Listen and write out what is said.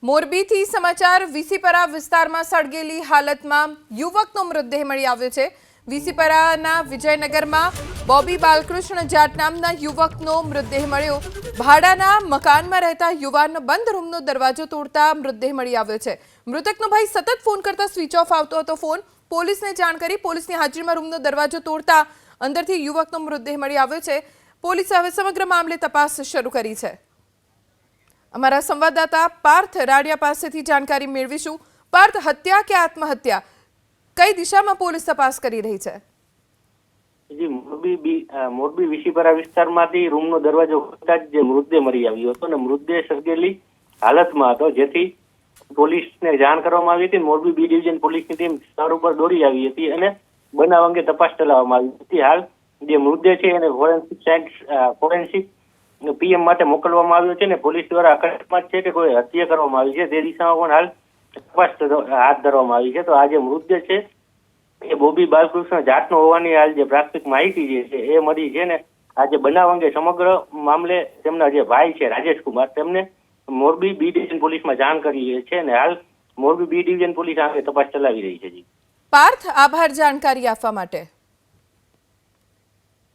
મોરબીથી સમાચાર વીસીપરા વિસ્તારમાં સળગેલી હાલતમાં યુવકનો મૃતદેહ મળી આવ્યો છે। વીસીપરાના વિજયનગરમાં બોબી બાલકૃષ્ણ જાટ નામના યુવકનો મૃતદેહ મળ્યો। ભાડાના મકાનમાં રહેતા યુવાનનો બંધ રૂમનો દરવાજો તોડતા મૃતદેહ મળી આવ્યો છે। મૃતકનો ભાઈ સતત ફોન કરતા સ્વિચ ઓફ આવતો હતો ફોન। પોલીસને જાણ કરી પોલીસની હાજરીમાં રૂમનો દરવાજો તોડતા અંદરથી યુવકનો મૃતદેહ મળી આવ્યો છે। પોલીસે હવે સમગ્ર મામલે તપાસ શરૂ કરી છે। हमारा संवाददाता पार्थ राडिया पासेथी जानकारी मेळवीशुं। पार्थ, हत्या के आत्महत्या कई दिशा में पोलीस तपास करी रही है? जी, मोरबी विशीपरा विस्तारमांथी रूमनो दरवाजो खोलता ज मृतदेह मળી આવ્યો હતો અને મૃતદેહ સળગેલી હાલતમાં હતો, જેથી પોલીસને જાણ કરવામાં આવી હતી। મોરબી બી ડિવિઝન પોલીસની ટીમ સ્થળ ઉપર દોડી આવી હતી અને બનાવ અંગે તપાસ ચલાવવામાં આવી હતી। હાલ જે મૃતદેહ છે એને ફોરેન્સિક પીએમ માટે મોકલવામાં આવ્યો છે ને પોલીસ દ્વારા અકસ્માત છે કે કોઈ હત્યા કરવામાં આવી છે તે દિશામાં પણ હાલ તપાસ હાથ ધરવામાં આવી છે। તો આ જે મૃતદેહ છે એ બોબી બાલકૃષ્ણ જાટનો હોવાની હાલ જે પ્રાથમિક માહિતી જે છે એ મળી છે ને આ જે બનાવ અંગે સમગ્ર મામલે તેમના જે ભાઈ છે રાજેશ કુમાર તેમને મોરબી બી ડિવિઝન પોલીસમાં જાણ કરી છે અને હાલ મોરબી બી ડિવિઝન પોલીસ આ અંગે તપાસ ચલાવી રહી છે। જી पार्थ, आभार जानकारी आपवा माटे।